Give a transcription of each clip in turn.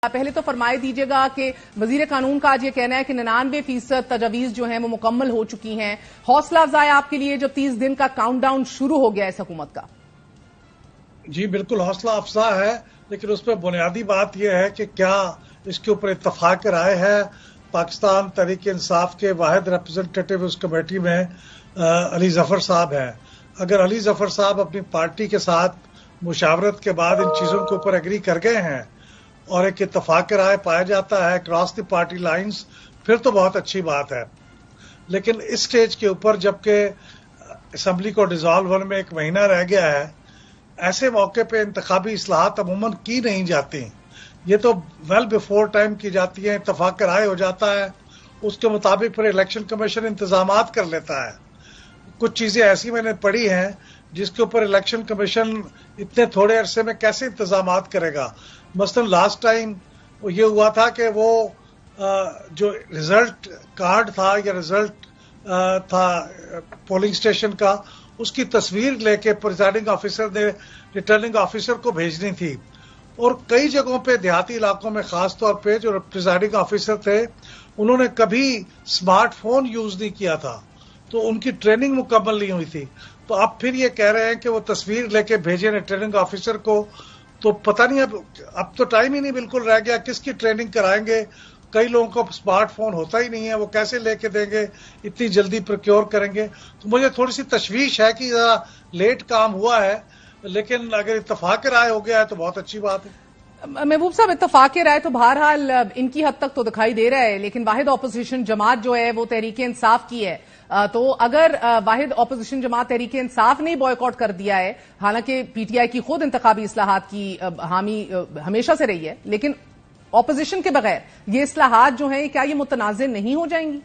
پہلے تو فرمائے دیجیے گا کہ وزیر قانون کا آج یہ کہنا ہے کہ 99% تجاویز جو ہیں وہ مکمل ہو چکی ہیں. حوصلہ افزائی آپ کے لیے جو 30 دن کا کاؤنٹ ڈاؤن شروع ہو گیا ہے اس حکومت کا. جی بالکل حوصلہ افزا ہے، لیکن اس پہ بنیادی بات یہ ہے کہ کیا اس کے اوپر اتفاق رائے ہے. پاکستان تحریک انصاف کے واحد ریپرزنٹیٹو اس کمیٹی میں علی ظفر صاحب ہیں. اگر علی ظفر صاحب اپنی پارٹی کے ساتھ مشاورت کے بعد ان چیزوں کے اوپر ایگری کر گئے ہیں اور ایک اتفاق رائے پایا جاتا ہے کراس دی پارٹی لائنز، پھر تو بہت اچھی بات ہے. لیکن اس سٹیج کے اوپر جبکہ اسمبلی کو ڈیزالو ہونے میں 1 مہینہ رہ گیا ہے، ایسے موقع پہ انتخابی اصلاحات عموماً کی نہیں جاتی. یہ تو ویل بیفور ٹائم کی جاتی ہیں، اتفاق رائے ہو جاتا ہے، اس کے مطابق پھر الیکشن کمیشن انتظامات کر لیتا ہے. کچھ چیزیں ایسی میں نے پڑھی ہیں جس کے اوپر الیکشن کمیشن اتنے تھوڑے عرصے میں کیسے انتظامات کرے گا. مثلا لاسٹ ٹائم یہ ہوا تھا کہ وہ جو ریزلٹ کارڈ تھا یا ریزلٹ تھا پولنگ اسٹیشن کا، اس کی تصویر لے کے پریزائڈنگ آفیسر نے ریٹرننگ آفیسر کو بھیجنی تھی. اور کئی جگہوں پہ دیہاتی علاقوں میں خاص طور پہ جو پریزائڈنگ آفیسر تھے انہوں نے کبھی اسمارٹ فون یوز نہیں کیا تھا، تو ان کی ٹریننگ مکمل نہیں ہوئی تھی. تو اب پھر یہ کہہ رہے ہیں کہ وہ تصویر لے کے بھیجیں ریٹرننگ آفیسر کو، تو پتہ نہیں اب تو ٹائم ہی نہیں بالکل رہ گیا، کس کی ٹریننگ کرائیں گے. کئی لوگوں کو اسمارٹ فون ہوتا ہی نہیں ہے، وہ کیسے لے کے دیں گے، اتنی جلدی پروکیور کریں گے. تو مجھے تھوڑی سی تشویش ہے کہ ذرا لیٹ کام ہوا ہے، لیکن اگر اتفاق رائے ہو گیا ہے تو بہت اچھی بات ہے. محبوب صاحب، اتفاق رائے تو بہرحال ان کی حد تک تو دکھائی دے رہا ہے، لیکن واحد اپوزیشن جماعت جو ہے وہ تحریک انصاف کی ہے. تو اگر واحد اپوزیشن جماعت تحریک انصاف نے بوائیکاٹ کر دیا ہے، حالانکہ پی ٹی آئی کی خود انتخابی اصلاحات کی حامی ہمیشہ سے رہی ہے، لیکن اپوزیشن کے بغیر یہ اصلاحات جو ہیں کیا یہ متنازع نہیں ہو جائیں گی؟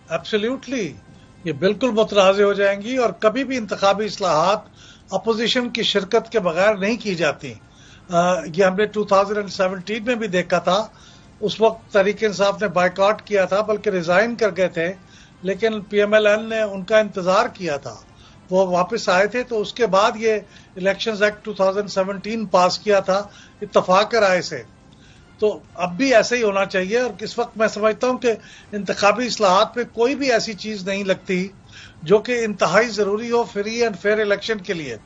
ایبسلیوٹلی، یہ بالکل متنازع ہو جائیں گی، اور کبھی بھی انتخابی اصلاحات اپوزیشن کی شرکت کے بغیر نہیں کی جاتی. یہ ہم نے 2017 میں بھی دیکھا تھا. اس وقت تحریک انصاف نے بائیکاٹ کیا تھا، بلکہ ریزائن کر گئے تھے، لیکن پی ایم ایل این نے ان کا انتظار کیا تھا. وہ واپس آئے تھے تو اس کے بعد یہ الیکشنز ایکٹ 2017 پاس کیا تھا اتفاق رائے سے. تو اب بھی ایسا ہی ہونا چاہیے. اور اس وقت میں سمجھتا ہوں کہ انتخابی اصلاحات پہ کوئی بھی ایسی چیز نہیں لگتی جو کہ انتہائی ضروری ہو فری اینڈ فیئر الیکشن کے لیے.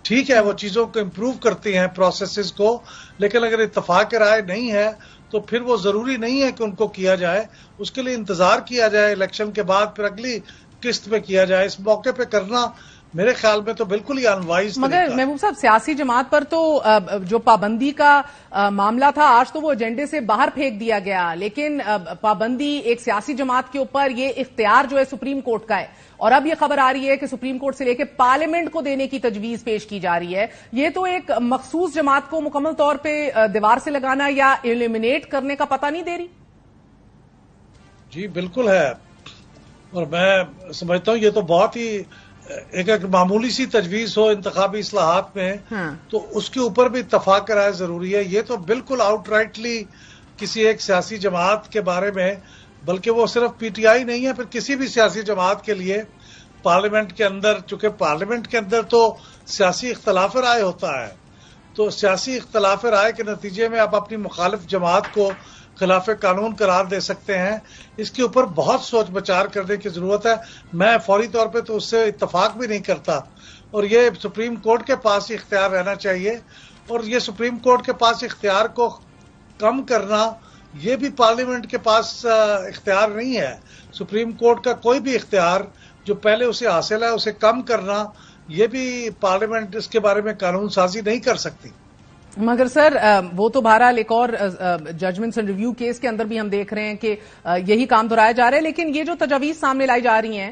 ٹھیک ہے، وہ چیزوں کو امپروو کرتی ہیں پروسیسز کو، لیکن اگر اتفاق رائے نہیں ہے تو پھر وہ ضروری نہیں ہے کہ ان کو کیا جائے. اس کے لیے انتظار کیا جائے الیکشن کے بعد، پھر اگلی قسط پہ کیا جائے. اس موقع پہ کرنا میرے خیال میں تو بالکل ہی انوائز. مگر محبوب صاحب، سیاسی جماعت پر تو جو پابندی کا معاملہ تھا آج تو وہ ایجنڈے سے باہر پھینک دیا گیا، لیکن پابندی ایک سیاسی جماعت کے اوپر یہ اختیار جو ہے سپریم کورٹ کا ہے، اور اب یہ خبر آ رہی ہے کہ سپریم کورٹ سے لے کے پارلیمنٹ کو دینے کی تجویز پیش کی جا رہی ہے. یہ تو ایک مخصوص جماعت کو مکمل طور پہ دیوار سے لگانا یا ایلیمینیٹ کرنے کا پتہ نہیں دے رہی. جی بالکل ہے، اور میں سمجھتا ہوں یہ تو بہت ہی ایک معمولی سی تجویز ہو انتخابی اصلاحات میں تو اس کے اوپر بھی اتفاق رائے ضروری ہے. یہ تو بالکل آؤٹ رائٹلی کسی ایک سیاسی جماعت کے بارے میں، بلکہ وہ صرف پی ٹی آئی نہیں ہے، پھر کسی بھی سیاسی جماعت کے لیے پارلیمنٹ کے اندر، چونکہ پارلیمنٹ کے اندر تو سیاسی اختلاف رائے ہوتا ہے، تو سیاسی اختلاف رائے کے نتیجے میں آپ اپنی مخالف جماعت کو خلاف قانون قرار دے سکتے ہیں. اس کے اوپر بہت سوچ بچار کرنے کی ضرورت ہے. میں فوری طور پہ تو اس سے اتفاق بھی نہیں کرتا، اور یہ سپریم کورٹ کے پاس ہی اختیار رہنا چاہیے. اور یہ سپریم کورٹ کے پاس اختیار کو کم کرنا، یہ بھی پارلیمنٹ کے پاس اختیار نہیں ہے. سپریم کورٹ کا کوئی بھی اختیار جو پہلے اسے حاصل ہے اسے کم کرنا، یہ بھی پارلیمنٹ اس کے بارے میں قانون سازی نہیں کر سکتی. مگر سر وہ تو بہرحال ایک اور ججمنٹس اینڈ ریویو کیس کے اندر بھی ہم دیکھ رہے ہیں کہ یہی کام دہرایا جا رہا ہے. لیکن یہ جو تجاویز سامنے لائی جا رہی ہیں،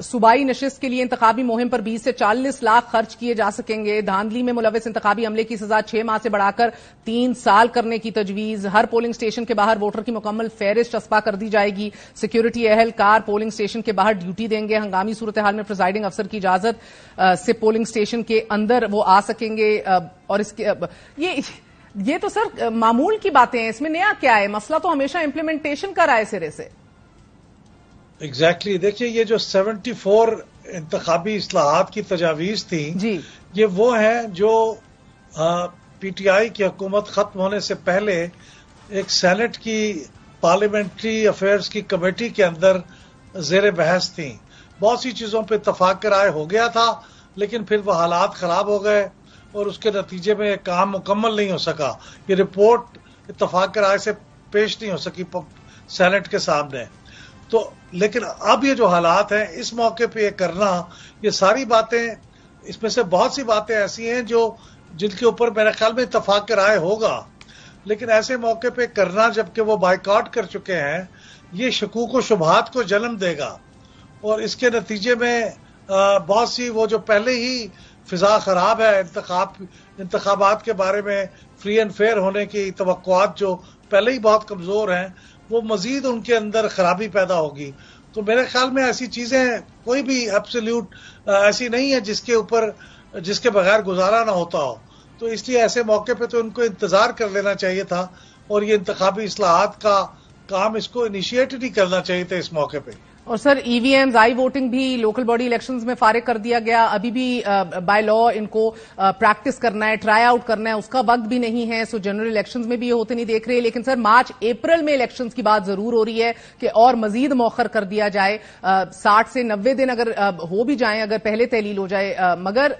صوبائی نشست کے لیے انتخابی مہم پر 20 سے 40 لاکھ خرچ کیے جا سکیں گے، دھاندلی میں ملوث انتخابی عملے کی سزا 6 ماہ سے بڑھا کر 3 سال کرنے کی تجویز، ہر پولنگ اسٹیشن کے باہر ووٹر کی مکمل فہرست چسپاں کر دی جائے گی، سیکیورٹی اہلکار پولنگ اسٹیشن کے باہر ڈیوٹی دیں گے، ہنگامی صورتحال میں پریزائڈنگ افسر کی اجازت سے پولنگ اسٹیشن کے اندر وہ آ سکیں گے. اور اس کے یہ تو سر معمول کی باتیں ہیں، اس میں نیا کیا ہے؟ مسئلہ تو ہمیشہ امپلیمنٹیشن کا رہا ہے سرے سے. ایگزیکٹلی، دیکھیے یہ جو 74 انتخابی اصلاحات کی تجاویز تھی، جی، یہ وہ ہیں جو پی ٹی آئی کی حکومت ختم ہونے سے پہلے ایک سینٹ کی پارلیمنٹری افیئرز کی کمیٹی کے اندر زیر بحث تھیں. بہت سی چیزوں پہ اتفاق رائے ہو گیا تھا، لیکن پھر وہ حالات خراب ہو گئے اور اس کے نتیجے میں کام مکمل نہیں ہو سکا. یہ رپورٹ اتفاق رائے سے پیش نہیں ہو سکی سینٹ کے سامنے. تو لیکن اب یہ جو حالات ہیں، اس موقع پہ یہ کرنا، یہ ساری باتیں، اس میں سے بہت سی باتیں ایسی ہیں جن کے اوپر میرے خیال میں اتفاق رائے ہوگا، لیکن ایسے موقع پہ کرنا جبکہ وہ بائیکاٹ کر چکے ہیں، یہ شکوک و شبہات کو جنم دے گا. اور اس کے نتیجے میں بہت سی وہ جو پہلے ہی فضا خراب ہے انتخابات کے بارے میں فری اینڈ فیئر ہونے کی توقعات جو پہلے ہی بہت کمزور ہیں، وہ مزید ان کے اندر خرابی پیدا ہوگی. تو میرے خیال میں ایسی چیزیں کوئی بھی ایبسلیوٹ ایسی نہیں ہے جس کے بغیر گزارا نہ ہوتا ہو. تو اس لیے ایسے موقع پہ تو ان کو انتظار کر لینا چاہیے تھا اور یہ انتخابی اصلاحات کا کام اس کو انیشیٹ نہیں کرنا چاہیے تھا اس موقع پہ. اور سر ای وی ایمز آئی ووٹنگ بھی لوکل باڈی الیکشنز میں فارغ کر دیا گیا. ابھی بھی بائی لا ان کو پریکٹس کرنا ہے، ٹرائی آؤٹ کرنا ہے، اس کا وقت بھی نہیں ہے. سو جنرل الیکشنز میں بھی یہ ہوتے نہیں دیکھ رہے. لیکن سر مارچ اپریل میں الیکشنز کی بات ضرور ہو رہی ہے کہ اور مزید مؤخر کر دیا جائے. 60 سے 90 دن اگر ہو بھی جائیں، اگر پہلے تحلیل ہو جائے، مگر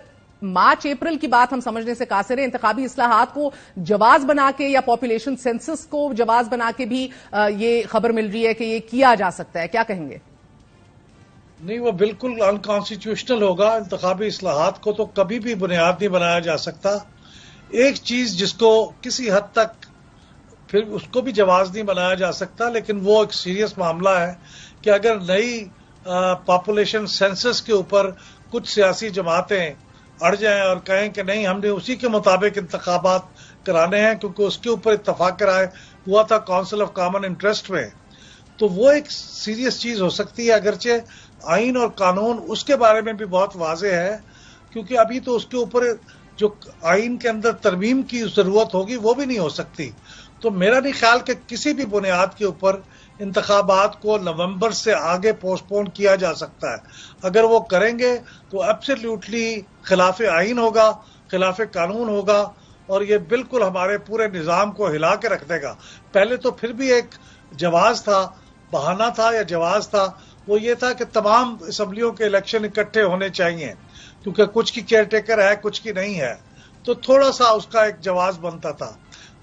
مارچ اپریل کی بات ہم سمجھنے سے قاصر ہیں. انتخابی اصلاحات کو جواز بنا کے یا پاپولیشن سینسس کو جواز بنا کے بھی یہ خبر مل رہی ہے کہ یہ کیا جا سکتا ہے. کیا کہیں گے؟ نہیں، وہ بالکل انکانسٹیٹیوشنل ہوگا. انتخابی اصلاحات کو تو کبھی بھی بنیاد نہیں بنایا جا سکتا. ایک چیز جس کو کسی حد تک پھر اس کو بھی جواز نہیں بنایا جا سکتا، لیکن وہ ایک سیریس معاملہ ہے کہ اگر نئی پاپولیشن سینسس کے اوپر کچھ سیاسی جماعتیں اڑ جائیں اور کہیں کہ نہیں، ہم نے اسی کے مطابق انتخابات کرانے ہیں کیونکہ اس کے اوپر اتفاق رائے ہوا تھا کونسل آف کامن انٹرسٹ میں، تو وہ ایک سیریس چیز ہو سکتی ہے. اگرچہ آئین اور قانون اس کے بارے میں بھی بہت واضح ہے، کیونکہ ابھی تو اس کے اوپر جو آئین کے اندر ترمیم کی ضرورت ہوگی وہ بھی نہیں ہو سکتی. تو میرا نہیں خیال کہ کسی بھی بنیاد کے اوپر انتخابات کو نومبر سے آگے پوسٹ پون کیا جا سکتا ہے. اگر وہ کریں گے تو ایبسلیوٹلی خلاف آئین ہوگا، خلاف قانون ہوگا، اور یہ بالکل ہمارے پورے نظام کو ہلا کے رکھ دے گا. پہلے تو پھر بھی ایک جواز تھا، بہانہ تھا یا جواز تھا، وہ یہ تھا کہ تمام اسمبلیوں کے الیکشن اکٹھے ہونے چاہیے کیونکہ کچھ کی کیئر ٹیکر ہے، کچھ کی نہیں ہے، تو تھوڑا سا اس کا ایک جواز بنتا تھا.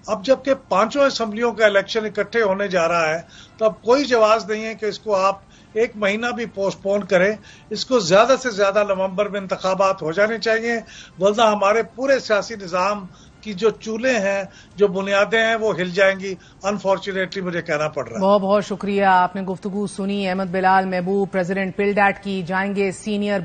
اب جبکہ 5 اسمبلیوں کا الیکشن اکٹھے ہونے جا رہا ہے تو اب کوئی جواز نہیں ہے کہ اس کو آپ 1 مہینہ بھی پوسٹ پون کریں. اس کو زیادہ سے زیادہ نومبر میں انتخابات ہو جانے چاہیے، ورنہ ہمارے پورے سیاسی نظام کی جو چولے ہیں، جو بنیادیں ہیں، وہ ہل جائیں گی. انفارچونیٹلی مجھے کہنا پڑ رہا ہے. بہت بہت شکریہ، آپ نے گفتگو سنی. احمد بلال محبوب، پریزیڈنٹ پلڈیٹ کی. جائیں گے سینئر